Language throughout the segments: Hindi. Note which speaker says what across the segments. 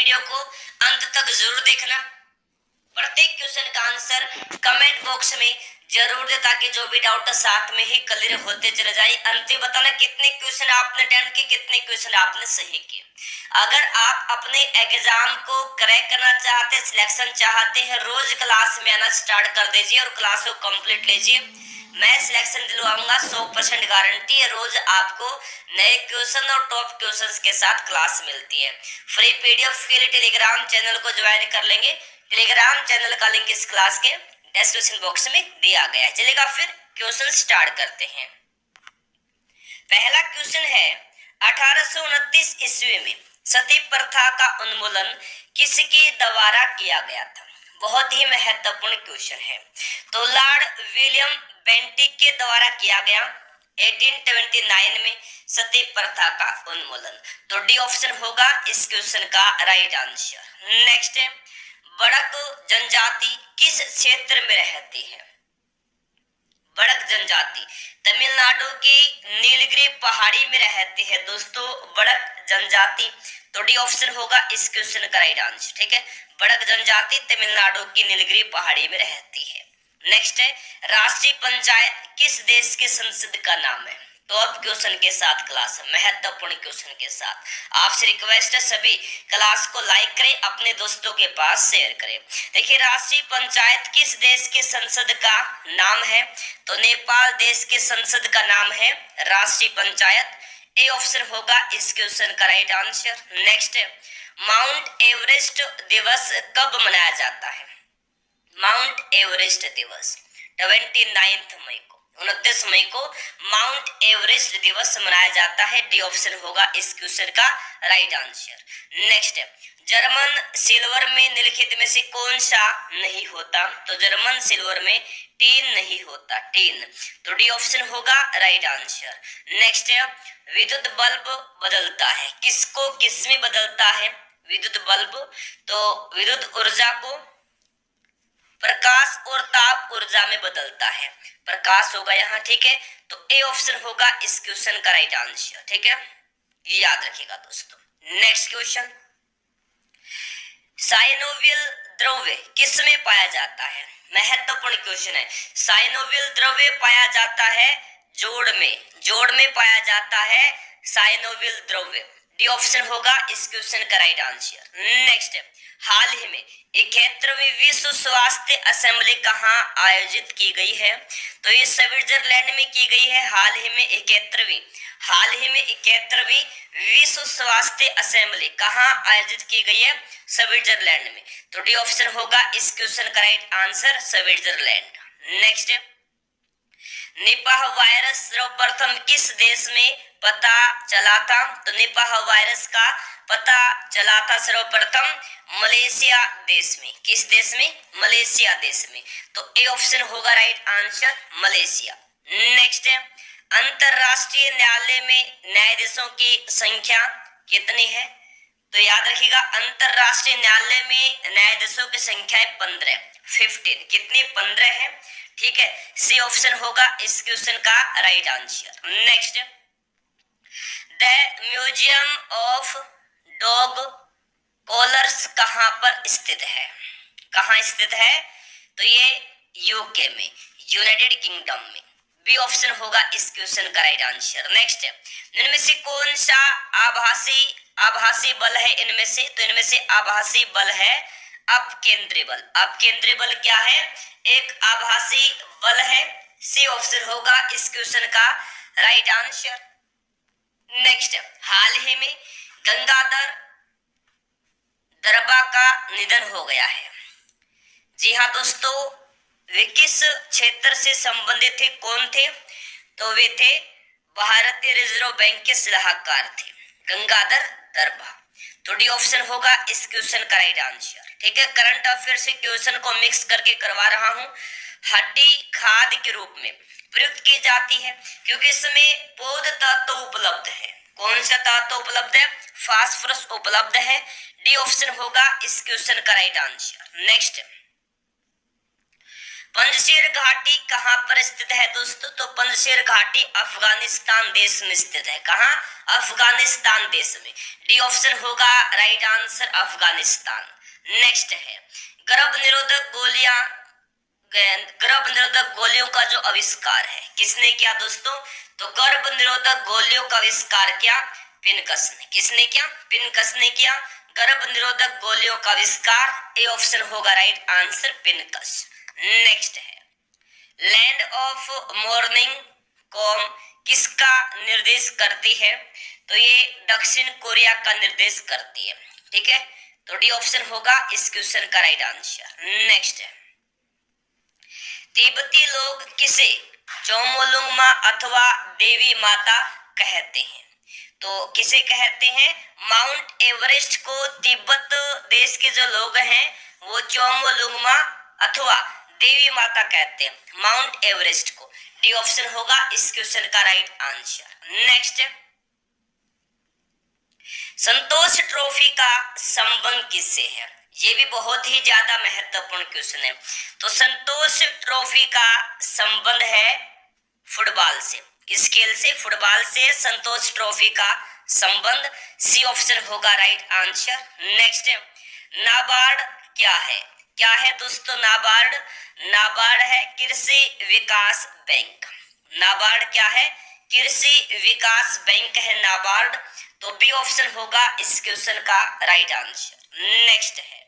Speaker 1: वीडियो को अंत तक जरूर देखना। प्रत्येक क्वेश्चन का आंसर कमेंट बॉक्स में जरूर दे ताकि जो भी डाउट है साथ में ही क्लियर होते चले जाए। अंत में बताना कितने क्वेश्चन आपने अटेम्प्ट किए, कितने क्वेश्चन आपने सही किए। अगर आप अपने एग्जाम को क्रैक करना चाहते, सिलेक्शन चाहते हैं, रोज क्लास में आना स्टार्ट कर दीजिए और क्लास को कंप्लीट लीजिए। मैं सिलेक्शन दिलवाऊंगा 100% गारंटी है। रोज आपको नए क्वेश्चन और टॉप क्वेश्चंस के साथ क्लास मिलती है। फ्री पीडीएफ के लिए टेलीग्राम चैनल को ज्वाइन कर लेंगे। टेलीग्राम चैनल का लिंक इस क्लास के डिस्क्रिप्शन बॉक्स में दिया गया है। चलेगा फिर क्वेश्चन स्टार्ट करते हैं। पहला क्वेश्चन है 1829 ईस्वी में सती प्रथा का उन्मूलन किसके द्वारा किया गया था? बहुत ही महत्वपूर्ण क्वेश्चन है। तो लॉर्ड विलियम बेंटिक के द्वारा किया गया 1879 में सती प्रथा का उन्मूलन। तो डी ऑप्शन होगा इस क्वेश्चन का राइट आंसर। नेक्स्ट है, बड़क जनजाति किस क्षेत्र में रहती है? बड़क जनजाति तमिलनाडु की नीलगिरी पहाड़ी में रहती है दोस्तों, बड़क जनजाति। तो डी ऑप्शन होगा इस क्वेश्चन का राइट आंसर। ठीक है, बड़क जनजाति तमिलनाडु की नीलगिरी पहाड़ी में रहती है। नेक्स्ट है, राष्ट्रीय पंचायत किस देश के संसद का नाम है? तो अब क्वेश्चन के साथ क्लास, महत्वपूर्ण क्वेश्चन के साथ आपसे रिक्वेस्ट है सभी क्लास को लाइक करें, अपने दोस्तों के पास शेयर करें। देखिए, राष्ट्रीय पंचायत किस देश के संसद का नाम है? तो नेपाल देश के संसद का नाम है राष्ट्रीय पंचायत। ए ऑप्शन होगा इस क्वेश्चन का राइट आंसर। नेक्स्ट है, माउंट एवरेस्ट दिवस कब मनाया जाता है? माउंट एवरेस्ट दिवस 29 मई को, 29 मई को माउंट एवरेस्ट दिवस मनाया जाता है। डी ऑप्शन होगा इस क्वेश्चन का राइट आंसर। नेक्स्ट है, जर्मन सिल्वर में निम्नलिखित में से कौन सा नहीं होता? तो जर्मन सिल्वर में टीन नहीं होता, टीन। तो डी ऑप्शन होगा राइट आंसर। नेक्स्ट है, विद्युत बल्ब बदलता है किसको किस में बदलता है? विद्युत बल्ब तो विद्युत ऊर्जा को प्रकाश और ताप ऊर्जा में बदलता है, प्रकाश होगा यहाँ। ठीक है, तो ए ऑप्शन होगा इस क्वेश्चन का राइट आंसर। ठीक है, ये याद रखिएगा दोस्तों। नेक्स्ट क्वेश्चन, साइनोवियल द्रव्य किस में पाया जाता है? महत्वपूर्ण क्वेश्चन है। साइनोवियल द्रव्य पाया जाता है जोड़ में, जोड़ में पाया जाता है साइनोवियल द्रव्य। डी ऑप्शन होगा इस क्वेश्चन का राइट आंसर। नेक्स्ट, हाल ही में 71वीं विश्व स्वास्थ्य असेंबली कहाँ आयोजित की गई है? तो ये स्विट्जरलैंड में की गई है। हाल ही में 71वीं विश्व स्वास्थ्य असेंबली कहाँ आयोजित की गई है? स्विट्जरलैंड में। तो डी ऑप्शन होगा इस क्वेश्चन का right answer, Switzerland. Next, Nipah virus सर्वप्रथम किस देश में पता चला था? तो निपाह वायरस का पता चला था सर्वप्रथम मलेशिया देश में। किस देश में? मलेशिया देश में। तो ए ऑप्शन होगा राइट आंसर, मलेशिया। नेक्स्ट है, अंतरराष्ट्रीय न्यायालय में न्यायाधीशों की संख्या कितनी है? तो याद रखिएगा, अंतरराष्ट्रीय न्यायालय में न्यायाधीशों की संख्या है 15, 15। कितनी? 15 है। ठीक है, सी ऑप्शन होगा इस क्वेश्चन का right answer. Next, the museum of dog collars कहां पर स्थित है? कहां स्थित है? तो ये यूके में, यूनाइटेड किंगडम में। बी ऑप्शन होगा इस क्वेश्चन का राइट आंसर। नेक्स्ट, इनमें से कौन सा आभासी बल है? इनमें से, तो इनमें से आभासी बल है अपकेंद्री बल। अपकेंद्री बल क्या है? एक आभासी बल है। सी ऑप्शन होगा इस क्वेश्चन का राइट आंसर। नेक्स्ट, हाल ही में गंगाधर दरबा का निधन हो गया है। जी हाँ दोस्तों, वे किस क्षेत्र से संबंधित थे? कौन थे? तो वे थे भारतीय रिजर्व बैंक के सलाहकार थे, गंगाधर दरबा। तो डी ऑप्शन होगा इस क्वेश्चन का राइट आंसर। ठीक है, करंट अफेयर से क्वेश्चन को मिक्स करके करवा रहा हूं। हड्डी खाद के रूप में प्रयुक्त की जाती है क्योंकि इसमें पौध तत्व उपलब्ध है। कौन सा तत्व उपलब्ध है? फास्फोरस उपलब्ध है। डी ऑप्शन होगा इस क्वेश्चन का राइट आंसर। नेक्स्ट, पंजशेर घाटी कहाँ पर स्थित है दोस्तों? तो पंजशेर घाटी अफगानिस्तान देश में स्थित है। कहाँ? अफगानिस्तान देश में। डी ऑप्शन होगा राइट आंसर, अफगानिस्तान। नेक्स्ट है गर्भ निरोधक गोलियां, गर्भ निरोधक गोलियों का जो आविष्कार है किसने किया दोस्तों? तो गर्भ निरोधक गोलियों का आविष्कार क्या? पिनकस ने। किसने किया? पिनकस ने किया गर्भ निरोधक गोलियों का आविष्कार। ए ऑप्शन होगा राइट आंसर, पिनकस। नेक्स्ट है लैंड ऑफ मॉर्निंग कॉम किसका निर्देश करती है? तो ये दक्षिण कोरिया का निर्देश करती है। ठीक है, तो डी ऑप्शन होगा इस क्वेश्चन का राइट आंसर। नेक्स्ट है तिब्बती लोग किसे चोमोलुंगमा अथवा देवी माता कहते हैं? तो किसे कहते हैं? माउंट एवरेस्ट को तिब्बत देश के जो लोग हैं वो चोमोलुंगमा अथवा देवी माता कहते हैं माउंट एवरेस्ट को। डी ऑप्शन होगा इस क्वेश्चन का राइट आंसर। नेक्स्ट संतोष ट्रॉफी का संबंध किससे है? ये भी बहुत ही ज्यादा महत्वपूर्ण क्वेश्चन है। तो संतोष ट्रॉफी का संबंध है फुटबॉल से। किस खेल से? फुटबॉल से संतोष ट्रॉफी का संबंध। सी ऑप्शन होगा राइट आंसर। नेक्स्ट नाबार्ड क्या है? क्या है दोस्तों नाबार्ड? नाबार्ड है कृषि विकास बैंक। नाबार्ड क्या है? कृषि विकास बैंक है नाबार्ड। तो बी ऑप्शन होगा इस क्वेश्चन का राइट आंसर। नेक्स्ट है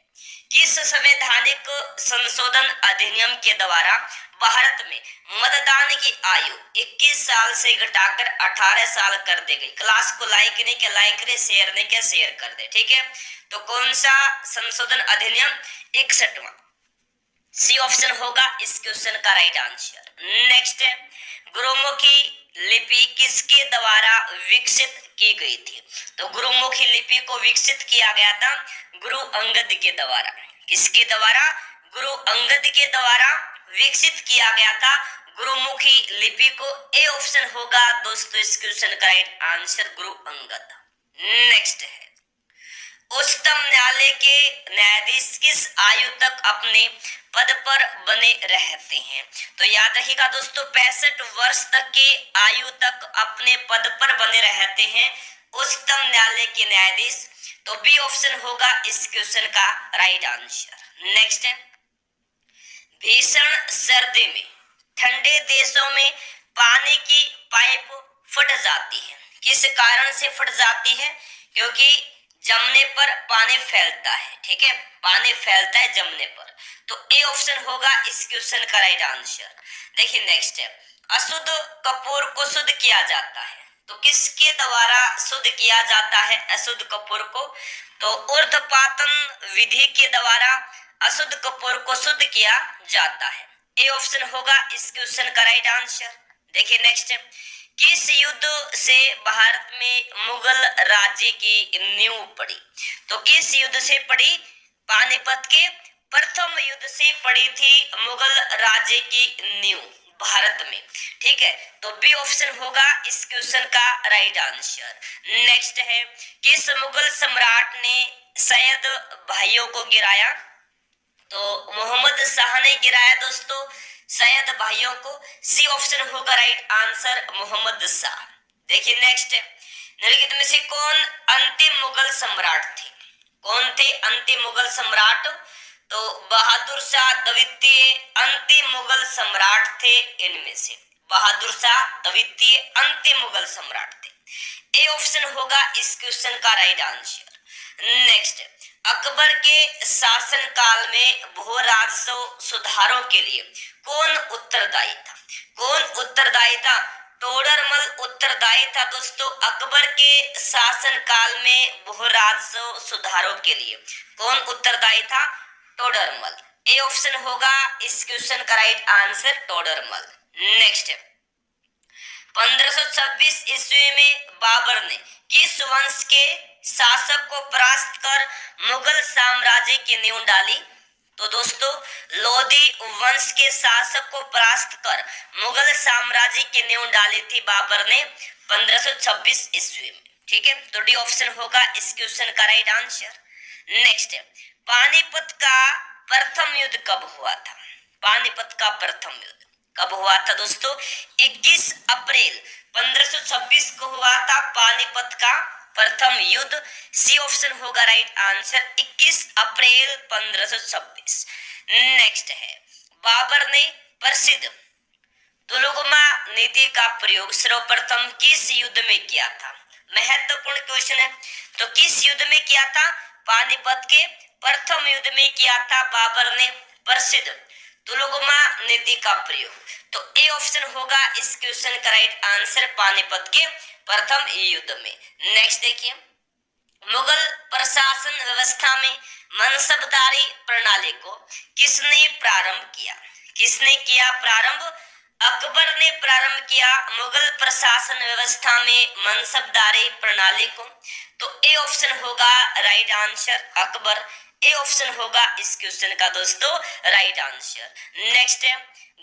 Speaker 1: किस संवैधानिक संशोधन अधिनियम के द्वारा भारत में मतदान की आयु 21 साल से घटाकर 18 साल कर दी गई? क्लास को लाइक नहीं किया लाइक करे, शेयर नहीं किया शेयर कर दे। ठीक है, तो कौन सा संशोधन अधिनियम? 61वां। सी ऑप्शन होगा इस क्वेश्चन का राइट आंसर। नेक्स्ट है गुरुमुखी लिपि किसके द्वारा विकसित की गई थी? तो गुरुमुखी लिपि को विकसित किया गया था गुरु अंगद के द्वारा। किसके द्वारा? गुरु अंगद के द्वारा विकसित किया गया था गुरुमुखी लिपि को। ए ऑप्शन होगा दोस्तों इस क्वेश्चन का right answer, Guru Angad. Next है उच्चतम न्यायालय के न्यायाधीश किस आयु तक अपने पद पर बने रहते हैं? तो याद रखिएगा दोस्तों 65 वर्ष तक के आयु तक अपने पद पर बने रहते हैं उच्चतम न्यायालय के न्यायाधीश। तो बी ऑप्शन होगा इस क्वेश्चन का राइट आंसर। नेक्स्ट है भीषण सर्दी में ठंडे देशों में पानी की पाइप फट जाती है। किस कारण से फट जाती है? क्योंकि जमने पर पानी फैलता है। ठीक है, पानी फैलता है जमने पर। तो ए ऑप्शन होगा इस क्वेश्चन का राइट आंसर। देखिए नेक्स्ट है अशुद्ध कपूर को शुद्ध किया जाता है। तो किसके द्वारा शुद्ध किया जाता है अशुद्ध कपूर को? तो ऊर्ध्वपातन विधि के द्वारा अशुद्ध कपूर को शुद्ध किया जाता है। ए ऑप्शन होगा इस क्वेश्चन का राइट आंसर। देखिए नेक्स्ट किस युद्ध से भारत में मुगल राज्य की नींव पड़ी? तो किस युद्ध से पड़ी? पानीपत के प्रथम युद्ध से पड़ी थी मुगल राज्य की नींव भारत में। ठीक है, तो बी ऑप्शन होगा इस क्वेश्चन का राइट आंसर। नेक्स्ट है किस मुगल सम्राट ने सैयद भाइयों को गिराया? तो मोहम्मद शाह ने गिराया दोस्तों सैयद भाइयों को। सी ऑप्शन होगा राइट आंसर, मोहम्मद शाह। देखिए नेक्स्ट निम्नलिखित में से कौन अंतिम मुगल सम्राट थे? कौन थे अंतिम मुगल सम्राट? तो बहादुर शाह द्वितीय अंतिम मुगल सम्राट थे। इनमें से बहादुर शाह द्वितीय अंतिम मुगल सम्राट थे। ए ऑप्शन होगा इस क्वेश्चन का राइट आंसर। नेक्स्ट अकबर के शासन काल में भू राजस्व सुधारों के लिए कौन उत्तरदायी था? कौन उत्तरदायी था? टोडरमल उत्तरदायी था दोस्तों अकबर के शासन काल में भू राजस्व सुधारों के लिए। कौन उत्तरदायी था? टोडरमल। ए ऑप्शन होगा इस क्वेश्चन का राइट आंसर, टोडरमल। नेक्स्ट 1526 ईस्वी में बाबर ने किस वंश के शासक को परास्त कर मुगल साम्राज्य की नींव डाली? तो दोस्तों लोधी वंश के शासक को परास्त कर मुगल साम्राज्य की नींव डाली थी बाबर ने 1526 ईस्वी में। ठीक है, तो डी ऑप्शन होगा इस क्वेश्चन का राइट आंसर। नेक्स्ट पानीपत का प्रथम युद्ध कब हुआ था? पानीपत का प्रथम युद्ध कब हुआ था दोस्तों? 21 अप्रैल 1526 को हुआ था पानीपत का प्रथम युद्ध। सी ऑप्शन होगा राइट आंसर, 21 अप्रैल 1526। नेक्स्ट है, बाबर ने प्रसिद्ध तुलुगमा नीति का प्रयोग सर्वप्रथम किस युद्ध में किया था? महत्वपूर्ण क्वेश्चन है। तो किस युद्ध में किया था? पानीपत के प्रथम युद्ध में किया था बाबर ने प्रसिद्ध तुलुगमा नीति का प्रयोग। तो ए ऑप्शन होगा इस क्वेश्चन का राइट आंसर, पानीपत के प्रथम युद्ध में। नेक्स्ट देखिए, मुगल प्रशासन व्यवस्था में मनसबदारी प्रणाली को किसने प्रारंभ किया? किसने किया प्रारंभ? अकबर ने प्रारंभ किया मुगल प्रशासन व्यवस्था में मनसबदारी प्रणाली को। तो ए ऑप्शन होगा राइट आंसर, अकबर। ए ऑप्शन होगा इस क्वेश्चन का दोस्तों राइट आंसर। नेक्स्ट है,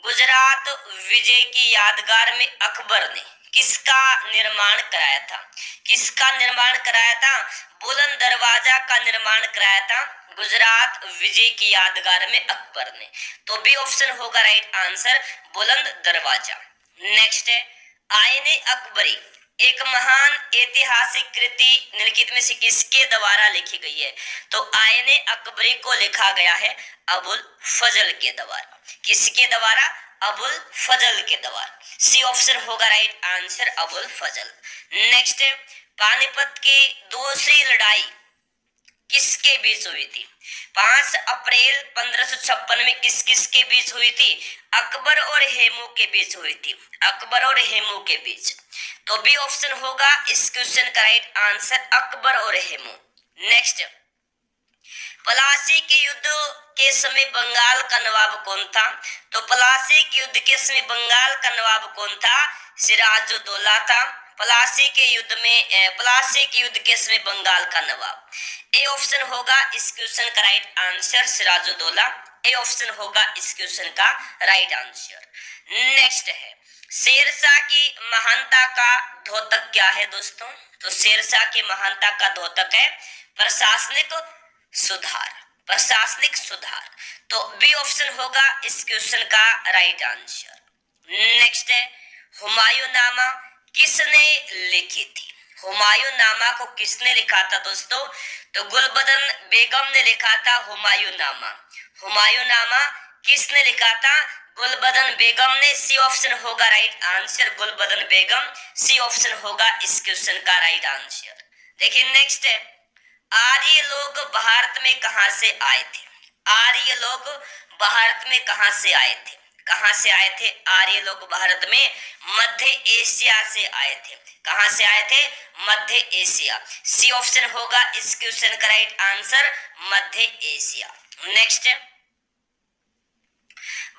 Speaker 1: गुजरात विजय की यादगार में अकबर ने किसका निर्माण कराया था? किसका निर्माण कराया था? बुलंद दरवाजा का निर्माण कराया था गुजरात विजय की यादगार में अकबर ने। तो बी ऑप्शन होगा राइट आंसर, बुलंद दरवाजा। नेक्स्ट है, आईने अकबरी एक महान ऐतिहासिक कृति निम्नलिखित में से किसके द्वारा लिखी गई है? तो आईने अकबरी को लिखा गया है अबुल फजल के द्वारा। किसके द्वारा? अबुल फजल के द्वारा। सी ऑप्शन होगा राइट आंसर, अबुल फजल। नेक्स्ट है, पानीपत की दूसरी लड़ाई किसके बीच हुई थी? 5 अप्रैल 1556 में किस किस के बीच हुई थी? अकबर और हेमू के बीच हुई थी, अकबर और हेमू के बीच। तो बी ऑप्शन होगा इस क्वेश्चन का राइट आंसर, अकबर और हेमू। नेक्स्ट, प्लासी के युद्ध के समय बंगाल का नवाब कौन था? तो प्लासी के युद्ध के समय बंगाल का नवाब कौन था? सिराजुद्दौला था। प्लासी के युद्ध के समय बंगाल का नवाब। ए ऑप्शन होगा इस क्वेश्चन का right answer, Sirajuddaulah. A option होगा इस क्वेश्चन का राइट आंसर। नेक्स्ट है, शेरशाह की महानता का द्योतक क्या है दोस्तों? तो शेरशाह की महानता का द्योतक है प्रशासनिक सुधार, प्रशासनिक सुधार। तो बी ऑप्शन होगा इस क्वेश्चन का राइट आंसर। नेक्स्ट है, हुमायूंनामा किसने लिखी थी? हुमायूंनामा को किसने लिखा था दोस्तों? तो गुलबदन बेगम ने लिखा था हुमायूंनामा। हुमायूंनामा किसने लिखा था? गुलबदन बेगम ने। सी ऑप्शन होगा राइट आंसर, गुलबदन बेगम। सी ऑप्शन होगा इस क्वेश्चन का राइट आंसर। देखिए नेक्स्ट है, आर्य लोग भारत में कहां से आए थे? आर्य लोग भारत में कहां से आए थे? कहां से आए थे आर्य लोग भारत में? मध्य एशिया से आए थे। कहां से आए थे? मध्य एशिया। सी ऑप्शन होगा इस क्वेश्चन का राइट आंसर, मध्य एशिया। नेक्स्ट,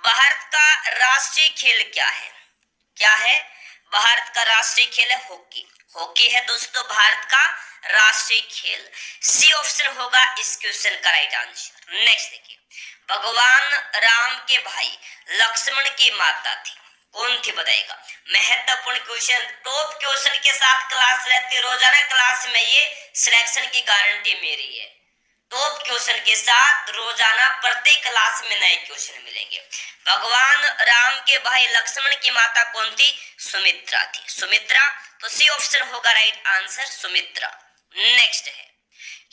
Speaker 1: भारत का राष्ट्रीय खेल क्या है? क्या है? भारत का राष्ट्रीय खेल है हॉकी। हॉकी है दोस्तों भारत का राष्ट्रीय खेल। सी ऑप्शन होगा इस क्वेश्चन का राइट आंसर। नेक्स्ट देखिए, भगवान राम के भाई लक्ष्मण की माता थी, कौन थी बताएगा? महत्वपूर्ण क्वेश्चन, टॉप क्वेश्चन के साथ क्लास रहती है रोजाना क्लास में, ये सिलेक्शन की गारंटी मेरी है। टॉप क्वेश्चन के साथ रोजाना प्रत्येक क्लास में नए क्वेश्चन मिलेंगे। भगवान राम के भाई लक्ष्मण की माता कौन थी? सुमित्रा थी, सुमित्रा। तो सी ऑप्शन होगा राइट आंसर, सुमित्रा। नेक्स्ट है,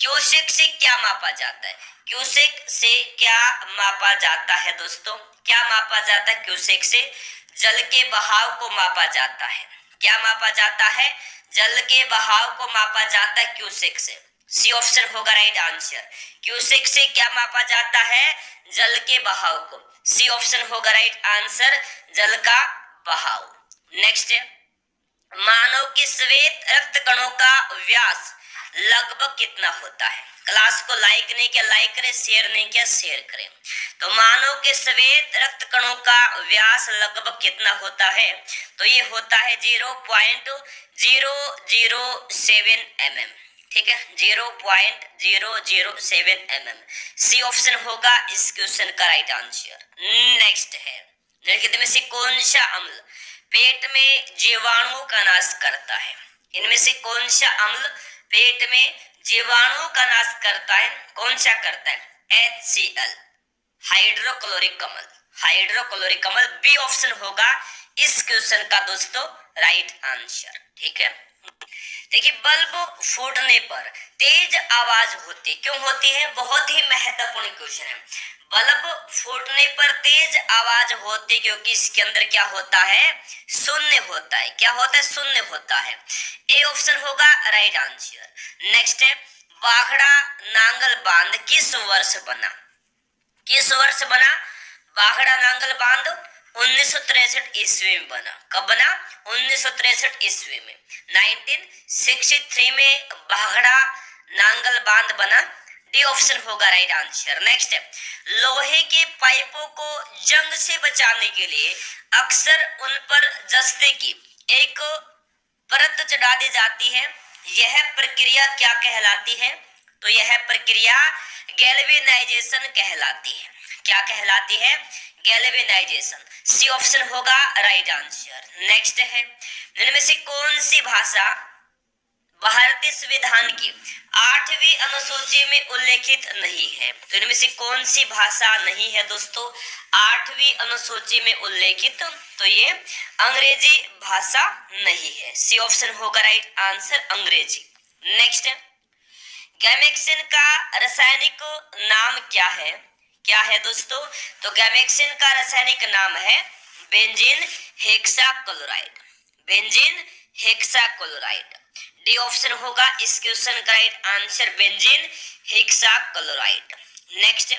Speaker 1: क्यूसेक से क्या मापा जाता है? क्यूसेक से क्या मापा जाता है दोस्तों? क्या मापा जाता है क्यूसेक से? जल के बहाव को मापा जाता है। क्या मापा जाता है? जल के बहाव को मापा जाता है क्यूसेक से। सी ऑप्शन होगा राइट आंसर। क्यूसेक से क्या मापा जाता है? जल के बहाव को। सी ऑप्शन होगा राइट आंसर, जल का बहाव। नेक्स्ट है, मानव के श्वेत रक्त कणों का व्यास लगभग कितना होता है? क्लास को लाइक नहीं किया लाइक करें, शेयर नहीं किया शेयर करें। तो मानव के श्वेत रक्त कणों का व्यास लगभग कितना होता है? तो ये होता है 0.007 mm। ठीक है, 0.007 mm। सी ऑप्शन होगा इस क्वेश्चन का राइट आंसर। नेक्स्ट है, निम्नलिखित में से कौन सा अम्ल पेट में जीवाणुओं का नाश करता है? इनमें से कौन सा अम्ल पेट में जीवाणुओं का नाश करता है? कौन सा करता है? HCl, हाइड्रोक्लोरिक अम्ल। हाइड्रोक्लोरिक अम्ल, बी ऑप्शन होगा इस क्वेश्चन का दोस्तों राइट आंसर। ठीक है, देखिए बल्ब फूटने पर तेज आवाज होती क्यों होती है, बहुत ही महत्वपूर्ण क्वेश्चन है। बल्ब फूटने पर तेज आवाज होती क्योंकि इसके अंदर क्या होता है, शून्य होता है। क्या होता है, शून्य होता है। ए ऑप्शन होगा राइट आंसर। नेक्स्ट है, बाखड़ा नांगल बांध किस वर्ष बना, किस वर्ष बना, बाखड़ा नांगल बांध 1963 ईस्वी में बना। कब बना, 1963 ईस्वी में। 1963 में बाखड़ा नांगल बांध बना। डी ऑप्शन होगा राइट आंसर। नेक्स्ट है, लोहे के पाइपों को जंग से बचाने के लिए अक्सर उन पर जस्ते की एक परत चढ़ा दी जाती है, यह प्रक्रिया क्या कहलाती है, तो यह प्रक्रिया गैल्वेनाइजेशन कहलाती है। क्या कहलाती है, गैल्वेनाइजेशन। सी ऑप्शन होगा राइट आंसर। नेक्स्ट है, इनमें से कौन सी भाषा भारतीय संविधान की 8वीं अनुसूची में उल्लेखित नहीं है, तो इनमें से कौन सी भाषा नहीं है दोस्तों 8वीं अनुसूची में उल्लेखित, तो ये अंग्रेजी भाषा नहीं है। सी ऑप्शन होगा राइट आंसर, अंग्रेजी। नेक्स्ट है, गैमेक्सिन का रासायनिक नाम क्या है, क्या है दोस्तों, तो गैमेक्सिन का रासायनिक नाम है benzene hexachloride, benzene hexachloride. D option होगा इस क्वेश्चन का right answer, benzene hexachloride. Next,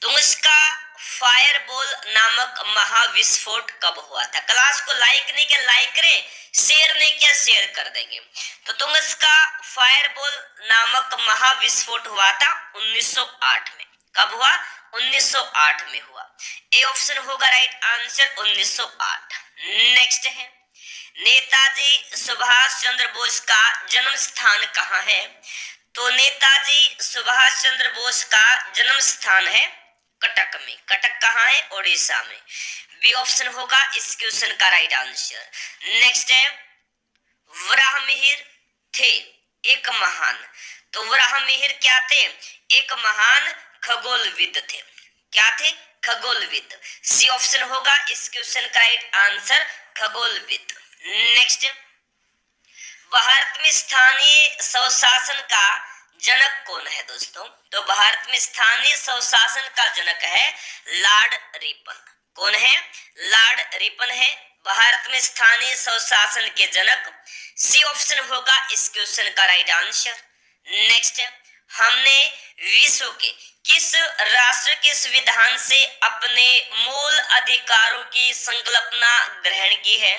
Speaker 1: Tunguska fireball नामक महाविस्फोट कब हुआ था, क्लास को लाइक नहीं किया लाइक करें, शेयर नहीं किया शेयर कर देंगे। तो तुंगस्का फायरबॉल नामक महाविस्फोट हुआ था 1908 में। कब हुआ, 1908 में हुआ। ए ऑप्शन होगा राइट आंसर, 1908। नेक्स्ट है, नेताजी सुभाष चंद्र बोस का जन्म स्थान कहाँ है, तो नेताजी सुभाष चंद्र बोस का जन्म स्थान है कटक में। कटक कहाँ है, ओडिशा में। बी ऑप्शन होगा इस क्वेश्चन का राइट आंसर। नेक्स्ट है, वराहमिहिर थे एक महान, तो वराहमिहिर क्या थे, एक महान खगोलविद थे। क्या थे, खगोलविद। सी ऑप्शन होगा इस क्वेश्चन का राइट आंसर, खगोलविद। नेक्स्ट, भारत में स्थानीय स्वशासन का जनक कौन है दोस्तों, तो भारत में स्थानीय स्वशासन का जनक है लॉर्ड रिपन। कौन है, लॉर्ड रिपन है भारत में स्थानीय स्वशासन के जनक। सी ऑप्शन होगा इस क्वेश्चन का राइट आंसर। नेक्स्ट, हमने विश्व के किस राष्ट्र के संविधान से अपने मूल अधिकारों की संकल्पना ग्रहण की है,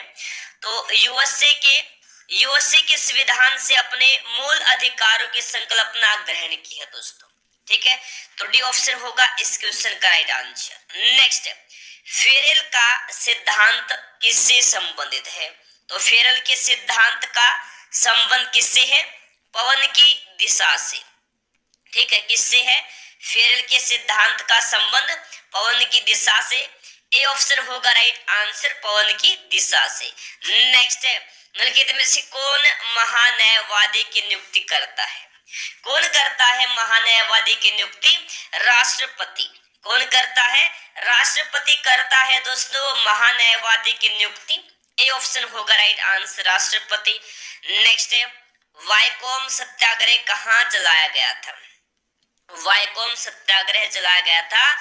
Speaker 1: तो यूएसए के संविधान से अपने मूल अधिकारों की संकल्पना ग्रहण की है दोस्तों। ठीक है, तो डी ऑप्शन होगा इस क्वेश्चन का राइट आंसर। नेक्स्ट, फेरेल का सिद्धांत किससे संबंधित है, तो फेरेल के सिद्धांत का संबंध किससे है, पवन की दिशा से। ठीक है, किससे है, फेरेल के सिद्धांत का संबंध पवन की दिशा से। ए ऑप्शन होगा राइट आंसर, पवन की दिशा से। नेक्स्ट है, निम्नलिखित में से कौन महान्यायवादी की नियुक्ति करता है, कौन करता है महान्यायवादी की नियुक्ति, राष्ट्रपति। कौन करता है, राष्ट्रपति करता है दोस्तों महान्यायवादी की नियुक्ति। ए ऑप्शन होगा राइट आंसर, राष्ट्रपति। नेक्स्ट है, वाइकोम सत्याग्रह कहाँ चलाया गया था, वाइकोम सत्याग्रह चलाया गया था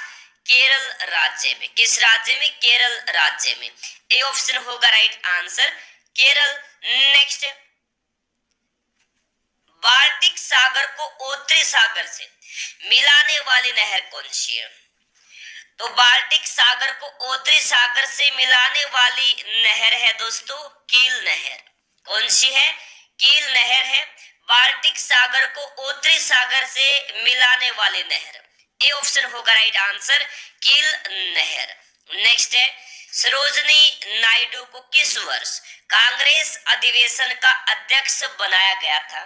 Speaker 1: केरल राज्य में। किस राज्य में, केरल राज्य में। ए ऑप्शन होगा right answer, Kerala. Next, Baltic सागर को उत्तरी सागर से मिलाने वाली नहर कौन सी है, तो बाल्टिक सागर को उत्तरी सागर से मिलाने वाली नहर है दोस्तों कील नहर। कौन सी है, कील नहर है बाल्टिक सागर को उत्तरी सागर से मिलाने वाली नहर। ए ऑप्शन होगा राइट आंसर, कील नहर। नेक्स्ट है, सरोजनी नायडू को किस वर्ष कांग्रेस अधिवेशन का अध्यक्ष बनाया गया था,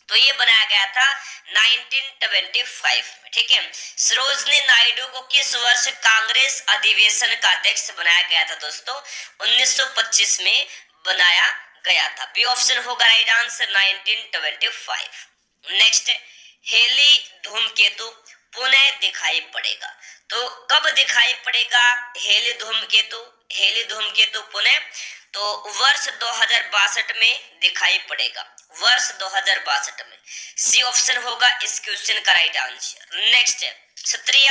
Speaker 1: तो ये बनाया गया था 1925 में। ठीक है, सरोजनी नायडू को किस वर्ष कांग्रेस अधिवेशन का अध्यक्ष बनाया गया था दोस्तों, 1925 में बनाया गया था। बी ऑप्शन होगा राइट आंसर, 1925। नेक्स्ट, हेली धूमकेतु पुनः दिखाई पड़ेगा। तो कब दिखाई पड़ेगा हेली धूमकेतु? हेली धूमकेतु पुनः तो वर्ष 2062 में दिखाई पड़ेगा, वर्ष 2062 में। सी ऑप्शन होगा इस क्वेश्चन का राइट आंसर। नेक्स्ट है क्षत्रिय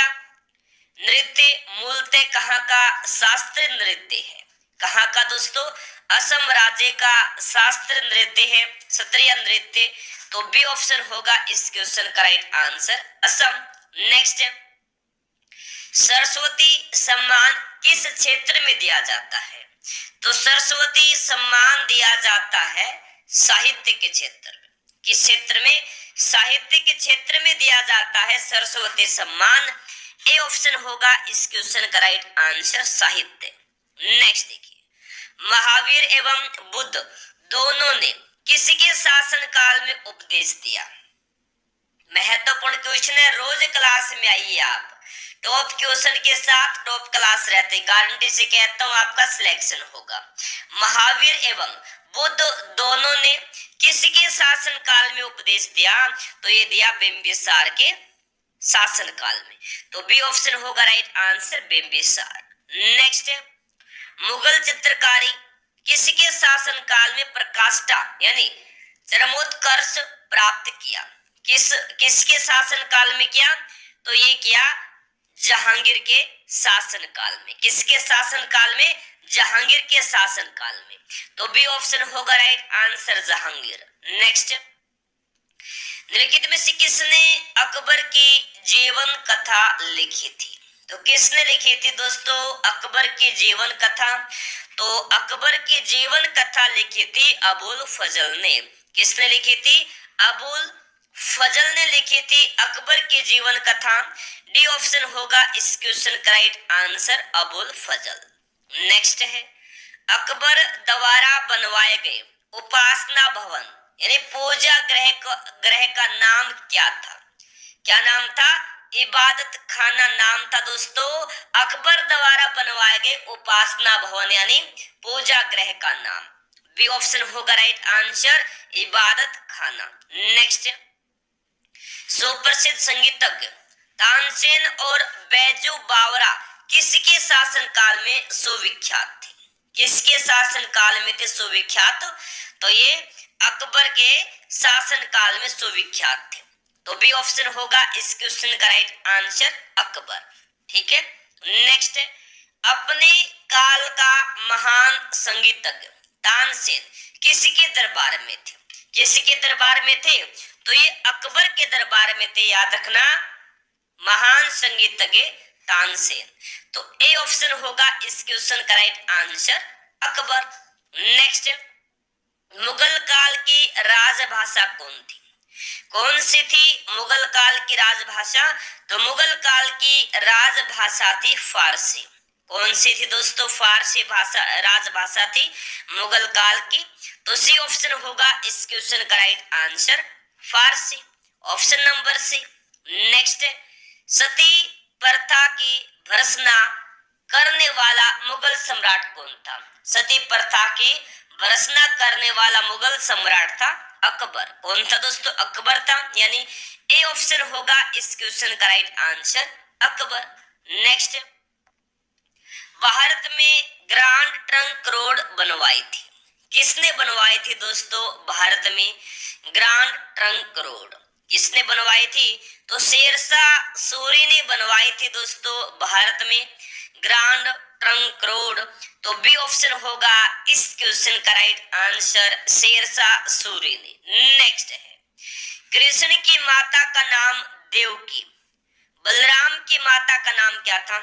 Speaker 1: नृत्य मूलतः कहाँ का शास्त्रीय नृत्य है? कहाँ का दोस्तों? असम राज्य का शास्त्रीय नृत्य है क्षत्रिय नृत्य। तो बी ऑप्शन होगा इस क्वेश्चन का right answer, Assam. Next Saraswati सम्मान किस क्षेत्र में दिया जाता है? तो सरस्वती सम्मान दिया जाता है साहित्य के क्षेत्र में। किस क्षेत्र में? साहित्य के क्षेत्र में दिया जाता है सरस्वती सम्मान। ए ऑप्शन होगा इस क्वेश्चन का राइट आंसर, साहित्य। नेक्स्ट देखिए, महावीर एवं बुद्ध दोनों ने किसके शासन काल में उपदेश दिया? महत्वपूर्ण क्वेश्चन है, रोज क्लास में आइए आप, टॉप क्वेश्चन के साथ टॉप क्लास रहते, गारंटी से कहता हूं आपका सिलेक्शन होगा। महावीर एवं बुद्ध दोनों ने किसके शासन काल में उपदेश दिया? तो ये दिया बिंबिसार के शासन काल में। तो बी ऑप्शन होगा राइट आंसर, बिंबिसार। नेक्स्ट है मुगल चित्रकारी किसके शासन काल में प्रकाष्ठा यानी चरमोत्कर्ष प्राप्त किया? किसके शासन काल में किया? तो ये किया जहांगीर के शासन काल में। किसके शासन काल में? जहांगीर के शासन काल में। तो बी ऑप्शन होगा राइट आंसर, जहांगीर। नेक्स्ट निम्नलिखित में से किसने अकबर की जीवन कथा लिखी थी? तो किसने लिखी थी दोस्तों अकबर की जीवन कथा? तो अकबर की जीवन कथा लिखी थी अबुल फजल ने। किसने लिखी थी? अबुल फजल ने लिखी थी अकबर की जीवन कथा। डी ऑप्शन होगा इस क्वेश्चन का राइट आंसर, अबुल फजल। नेक्स्ट है अकबर द्वारा बनवाए गए उपासना भवन यानी पूजा ग्रह का नाम क्या था? क्या नाम था? इबादत खाना नाम था दोस्तों अकबर द्वारा बनवाए गए उपासना भवन यानी पूजा ग्रह का नाम। बी ऑप्शन होगा राइट आंसर, इबादत खाना। नेक्स्ट सुप्रसिद्ध संगीतज्ञ तानसेन और बैजू बावरा किसके शासन काल में सुविख्यात थे? किसके शासन काल में थे सुविख्यात? तो ये अकबर के शासन काल में सुविख्यात थे। तो बी ऑप्शन होगा इस क्वेश्चन का राइट आंसर, अकबर। ठीक है। नेक्स्ट अपने काल का महान संगीतज्ञ तानसेन किसके दरबार में थे? किसके दरबार में थे? तो ये अकबर के दरबार में थे, याद रखना, महान संगीतज्ञ तानसेन। तो ए ऑप्शन होगा इस क्वेश्चन का right answer, Akbar. Next Mughal काल की राजभाषा कौन थी? कौन सी थी मुगल काल की राजभाषा? तो मुगल काल की राजभाषा थी फारसी। कौन सी थी दोस्तों? फारसी भाषा राजभाषा थी मुगल काल की। तो सी ऑप्शन होगा इस क्वेश्चन का right answer, Farsi. Option number C. Next sati प्रथा की भर्त्सना करने वाला मुगल सम्राट कौन था? सती प्रथा की भर्त्सना करने वाला मुगल सम्राट था अकबर। कौन था दोस्तों? अकबर था, यानी ए ऑप्शन होगा इस क्वेश्चन का right answer, Akbar. Next Bharat में ग्रांड ट्रंक रोड बनवाई थी। किसने बनवाई थी दोस्तों भारत में ग्रांड ट्रंक रोड? किसने बनवाई थी? तो शेरशाह सूरी ने बनवाई थी दोस्तों भारत में ग्रांड ट्रंक रोड। तो बी ऑप्शन होगा इस क्वेश्चन का राइट आंसर, शेरशाह सूरी ने। नेक्स्ट है कृष्ण की माता का नाम देवकी, बलराम की माता का नाम क्या था?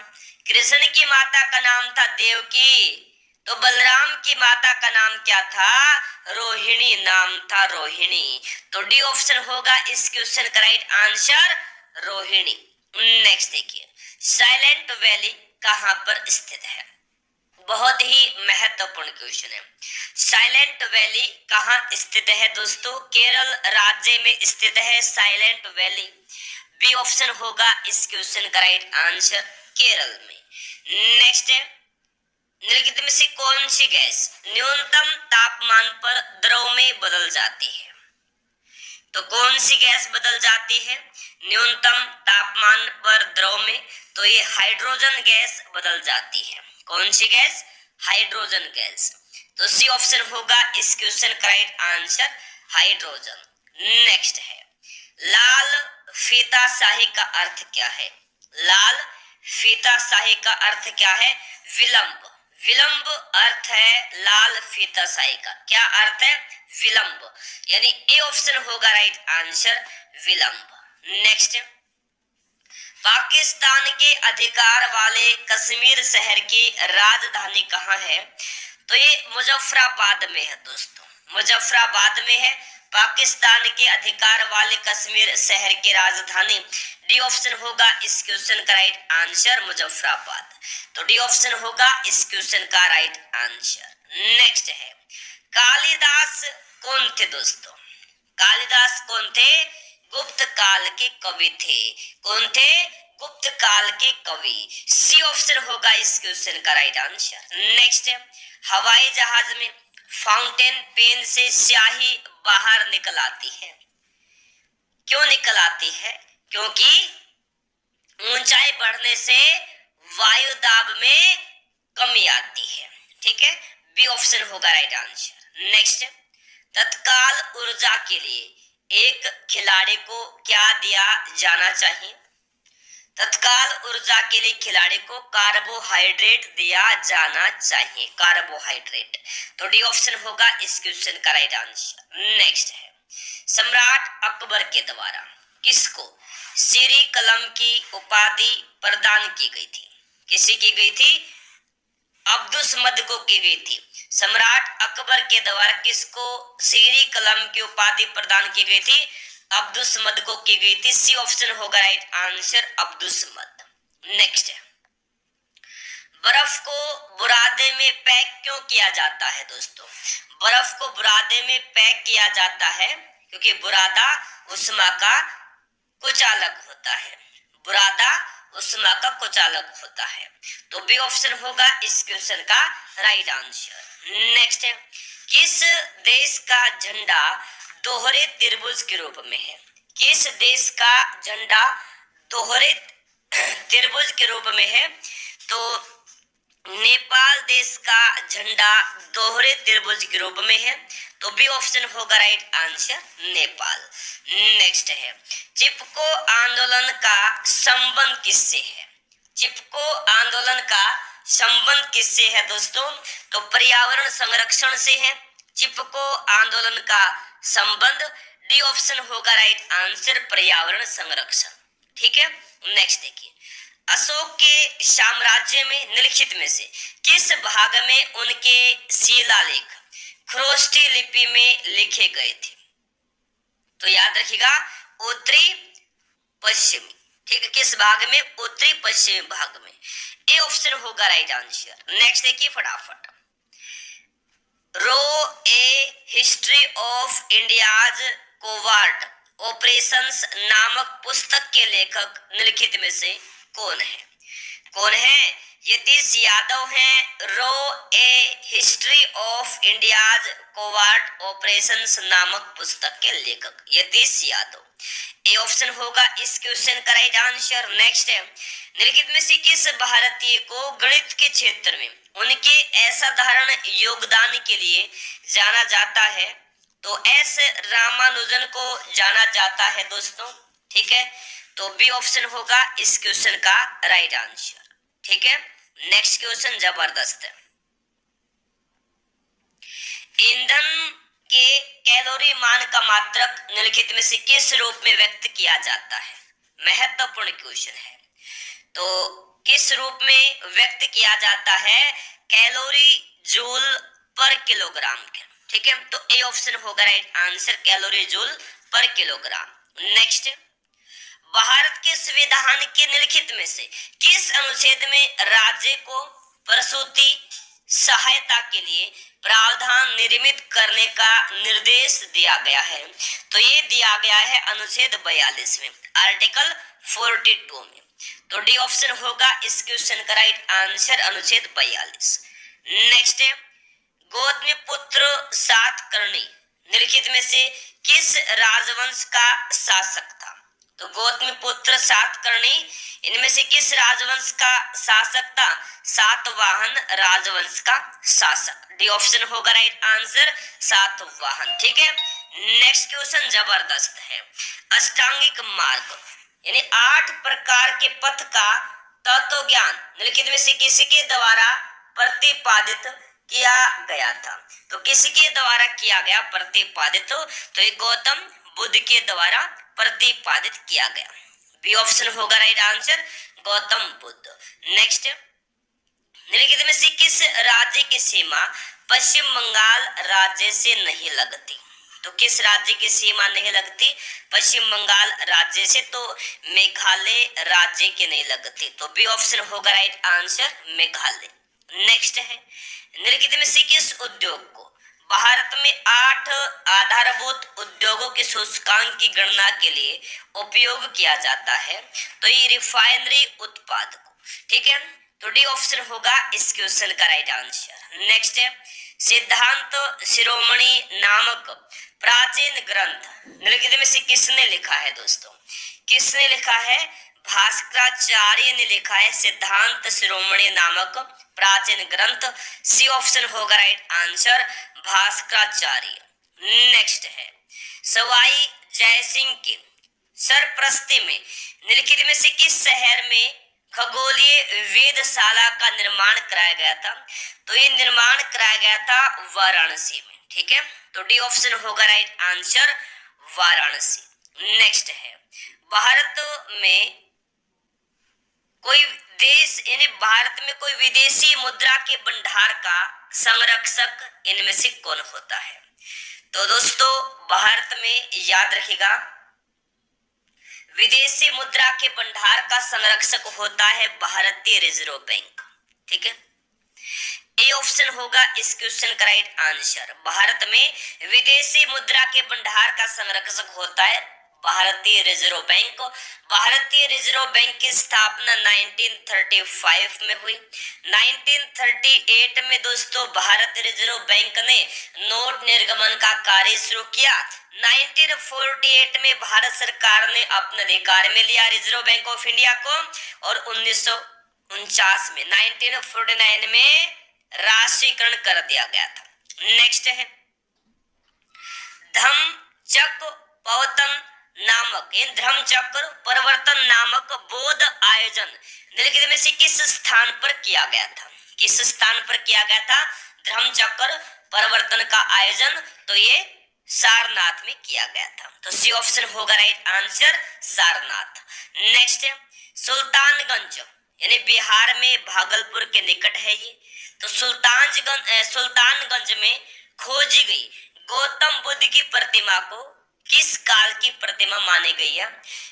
Speaker 1: कृष्ण की माता का नाम था देवकी, तो बलराम की माता का नाम क्या था? रोहिणी नाम था, रोहिणी। तो डी ऑप्शन होगा इस क्वेश्चन का राइट आंसर, रोहिणी। नेक्स्ट देखिए साइलेंट वैली कहां पर स्थित है? बहुत ही महत्वपूर्ण क्वेश्चन है। साइलेंट वैली कहां स्थित है दोस्तों? केरल राज्य में स्थित है साइलेंट वैली। बी ऑप्शन होगा इस क्वेश्चन का राइट आंसर, केरल में। नेक्स्ट है निम्नलिखित में से कौन सी गैस न्यूनतम तापमान पर द्रव में बदल जाती है? तो कौन सी गैस बदल जाती है न्यूनतम तापमान पर द्रव में? तो ये हाइड्रोजन गैस बदल जाती है। कौन सी गैस? Hydrogen gas. तो सी ऑप्शन होगा इस क्वेश्चन का राइट आंसर, हाइड्रोजन। नेक्स्ट है, लाल फीता शाही का अर्थ क्या है? लाल फीता शाही का अर्थ क्या है? विलंब। विलंब अर्थ है लाल फीता शाही का। क्या अर्थ है? विलंब। यानी ए ऑप्शन होगा राइट आंसर, विलंब। नेक्स्ट, पाकिस्तान के अधिकार वाले कश्मीर शहर की राजधानी कहाँ है? तो ये मुजफ्फराबाद में है दोस्तों, मुजफ्फराबाद में है पाकिस्तान के अधिकार वाले कश्मीर शहर की राजधानी। डी ऑप्शन होगा इस क्वेश्चन का राइट आंसर, मुजफ्फराबाद। तो डी ऑप्शन होगा इस क्वेश्चन का राइट आंसर। नेक्स्ट है, कालिदास कौन थे दोस्तों? कालिदास कौन थे? गुप्त काल के कवि थे। कौन थे? गुप्त काल के कवि। सी ऑप्शन होगा इस क्वेश्चन का राइट आंसर। नेक्स्ट, हवाई जहाज में फाउंटेन पेन से स्याही बाहर निकल आती है। क्यों निकल आती है? क्योंकि ऊंचाई बढ़ने से वायु दाब में कमी आती है। ठीक है, बी ऑप्शन होगा राइट आंसर। नेक्स्ट, तत्काल ऊर्जा के लिए एक खिलाड़ी को क्या दिया जाना चाहिए? तत्काल ऊर्जा के लिए खिलाड़ी को कार्बोहाइड्रेट दिया जाना चाहिए, कार्बोहाइड्रेट। तो डी ऑप्शन होगा इस क्वेश्चन का राइट आंसर। नेक्स्ट है, सम्राट अकबर के द्वारा किसको सीरी कलम की उपाधि प्रदान की गई थी? किसी की गई थी? अब्दुसमद को की गई थी। सम्राट अकबर के द्वारा किसको सीरी कलम की उपाधि प्रदान की गई थी? अब्दुसमद को की गई थी। सी ऑप्शन होगा राइट आंसर, अब्दुसमद। नेक्स्ट है, बर्फ को बुरादे में पैक क्यों किया जाता है दोस्तों? बर्फ को बुरादे में पैक किया जाता है क्योंकि बुरादा उष्मा का कुचालक होता है। बुरादा उष्मा का कुचालक होता है। तो बी ऑप्शन होगा इस क्वेश्चन का राइट आंसर। नेक्स्ट है, किस देश का झंडा दोहरे त्रिभुज के रूप में है? किस देश का झंडा दोहरे त्रिभुज के रूप में है? तो नेपाल देश का झंडा दोहरे त्रिभुज के रूप में है। तो बी ऑप्शन होगा राइट आंसर, नेपाल। नेक्स्ट है, चिपको आंदोलन का संबंध किससे है? चिपको आंदोलन का संबंध किससे है दोस्तों? तो पर्यावरण संरक्षण से है चिपको आंदोलन का संबंध। डी ऑप्शन होगा राइट आंसर, पर्यावरण संरक्षण। ठीक है, नेक्स्ट देखिए, अशोक के साम्राज्य में निम्नलिखित में से किस भाग में उनके शिलालेख खरोष्ठी लिपि में लिखे गए थे? तो याद रखिएगा, उत्तरी पश्चिमी। ठीक है, किस भाग में? उत्तरी पश्चिमी भाग में। ए ऑप्शन होगा राइट आंसर। नेक्स्ट देखिए फटाफट, रो ए हिस्ट्री ऑफ इंडियाज कोवार्ड ऑपरेशंस नामक पुस्तक के लेखक निम्नलिखित में से कौन है? कौन है? यतीश यादव हैं रो ए हिस्ट्री ऑफ इंडियाज कोवार्ड ऑपरेशंस नामक पुस्तक के लेखक, यतीश यादव। ए ऑप्शन होगा इस क्वेश्चन का राइट आंसर। नेक्स्ट है, निम्नलिखित में से किस भारतीय को गणित के क्षेत्र में उनके असाधारण योगदान के लिए जाना जाता है? तो एस रामानुजन को जाना जाता है दोस्तों। ठीक है, तो बी ऑप्शन होगा इस क्वेश्चन का राइट आंसर। ठीक है, नेक्स्ट क्वेश्चन जबरदस्त है, ईंधन के कैलोरी मान का मात्रक निम्नलिखित में से किस रूप में व्यक्त किया जाता है? महत्वपूर्ण क्वेश्चन है। तो किस रूप में व्यक्त किया जाता है? कैलोरी जूल पर किलोग्राम के। ठीक है, तो ए ऑप्शन होगा राइट आंसर, कैलोरी जूल पर किलोग्राम। नेक्स्ट, भारत के संविधान के निम्नलिखित में से किस अनुच्छेद में राज्य को प्रसूति सहायता के लिए प्रावधान निर्मित करने का निर्देश दिया गया है? तो ये दिया गया है अनुच्छेद 42 में, आर्टिकल 42 में। तो डी ऑप्शन होगा इस क्वेश्चन का राइट आंसर, अनुच्छेद 42। नेक्स्ट है, गौतमी पुत्र सातकर्णी निम्नलिखित में से किस राजवंश का शासक था? तो गौतमीपुत्र सातकर्णी इनमें से किस राजवंश का शासक था? सातवाहन राजवंश का शासक। डी ऑप्शन होगा राइट आंसर, सातवाहन। ठीक है, नेक्स्ट क्वेश्चन जबरदस्त है। अष्टांगिक मार्ग यानी 8 प्रकार के पथ का तत्व ज्ञान निम्नलिखित में से किसके द्वारा प्रतिपादित किया गया था? तो किसके द्वारा किया गया प्रतिपादित? तो ये गौतम बुद्ध के द्वारा प्रतिपादित किया गया। बी ऑप्शन होगा right answer, Gautam Buddha. Next, निम्नलिखित में से किस राज्य की सीमा पश्चिम बंगाल राज्य से नहीं लगती? तो किस राज्य की सीमा नहीं लगती पश्चिम बंगाल राज्य से? तो मेघालय राज्य की नहीं लगती। तो बी ऑप्शन होगा राइट आंसर, मेघालय। नेक्स्ट है, निम्नलिखित में से किस उद्योग को भारत में 8 आधारभूत उद्योगों के सूचकांक की गणना के लिए उपयोग किया जाता है? तो ये रिफाइनरी उत्पाद को। ठीक है, तो डी ऑप्शन होगा इस क्वेश्चन का राइट आंसर। नेक्स्ट है, सिद्धांत शिरोमणि नामक प्राचीन ग्रंथ निम्नलिखित में से किसने लिखा है? दोस्तों किसने लिखा है? भास्कराचार्य ने लिखा है सिद्धांत शिरोमणि नामक प्राचीन ग्रंथ। सी ऑप्शन होगा राइट आंसर, भास्कराचार्य। नेक्स्ट है, सवाई जयसिंह के सरप्रस्ती में निम्नलिखित में से किस शहर में खगोलीय वेधशाला का निर्माण कराया गया था? तो ये निर्माण कराया गया था वाराणसी में। ठीक है, तो डी ऑप्शन होगा राइट आंसर, वाराणसी। नेक्स्ट है, भारत में कोई देश यानी भारत में कोई विदेशी मुद्रा के भंडार का संरक्षक इनमें से कौन होता है? तो दोस्तों भारत में याद रखिएगा विदेशी मुद्रा के भंडार का संरक्षक होता है भारतीय रिजर्व बैंक। ठीक है, ए ऑप्शन होगा इस क्वेश्चन का राइट आंसर। भारत में विदेशी मुद्रा के भंडार का संरक्षक होता है भारतीय रिजर्व बैंक। भारतीय रिजर्व बैंक की स्थापना 1935 में हुई। 1938 में दोस्तों भारतीय रिजर्व बैंक ने नोट निर्गमन का कार्य शुरू किया। 1948 में भारत सरकार ने अपने अधिकार में लिया रिजर्व बैंक ऑफ इंडिया को, और 1949 में 1949 में राष्ट्रीयकरण कर दिया गया था। नेक्स्ट है, धम्मचक्र प्रवर्तन नामक धर्मचक्र परिवर्तन नामक बौद्ध आयोजन निम्नलिखित में से किस स्थान पर किया गया था? किस स्थान पर किया गया था धर्मचक्र परिवर्तन का आयोजन? तो ये सारनाथ में किया गया था। तो सी ऑप्शन होगा राइट आंसर, सारनाथ। नेक्स्ट है, सुल्तानगंज यानी बिहार में भागलपुर के निकट है ये। तो सुल्तानगंज में खोजी गई गौतम बुद्ध की प्रतिमा को किस काल की प्रतिमा मानी गई है?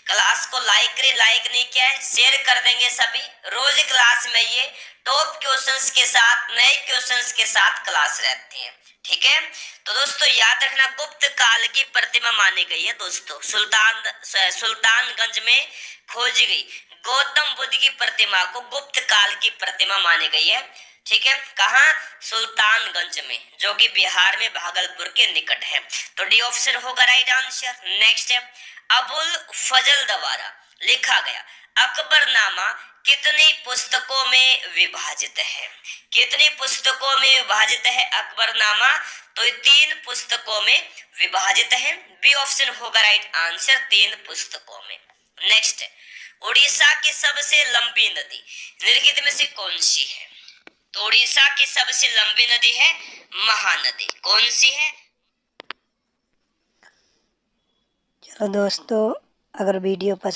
Speaker 1: क्लास को लाइक करें, लाइक नहीं किया है शेयर कर देंगे सभी। रोज क्लास में ये टॉप क्वेश्चंस के साथ नए क्वेश्चंस के साथ क्लास रहती है। ठीक है, तो दोस्तों याद रखना गुप्त काल की प्रतिमा मानी गई है। दोस्तों सुल्तानगंज में खोजी गई गौतम बुद्ध की प्रतिमा को गुप्त काल की प्रतिमा मानी गई है। ठीक है, कहाँ? सुल्तानगंज में, जो कि बिहार में भागलपुर के निकट है। तो डी ऑप्शन होगा राइट आंसर। नेक्स्ट है, अबुल फजल द्वारा लिखा गया अकबरनामा कितनी पुस्तकों में विभाजित है? कितनी पुस्तकों में विभाजित है अकबरनामा? तो 3 पुस्तकों में विभाजित है। बी ऑप्शन होगा राइट आंसर, 3 पुस्तकों में। नेक्स्ट, उड़ीसा की सबसे लंबी नदी निम्नलिखित में से कौन सी है? तो उड़ीसा की सबसे लंबी नदी है महानदी। कौन सी है?
Speaker 2: चलो दोस्तों, अगर वीडियो पसंद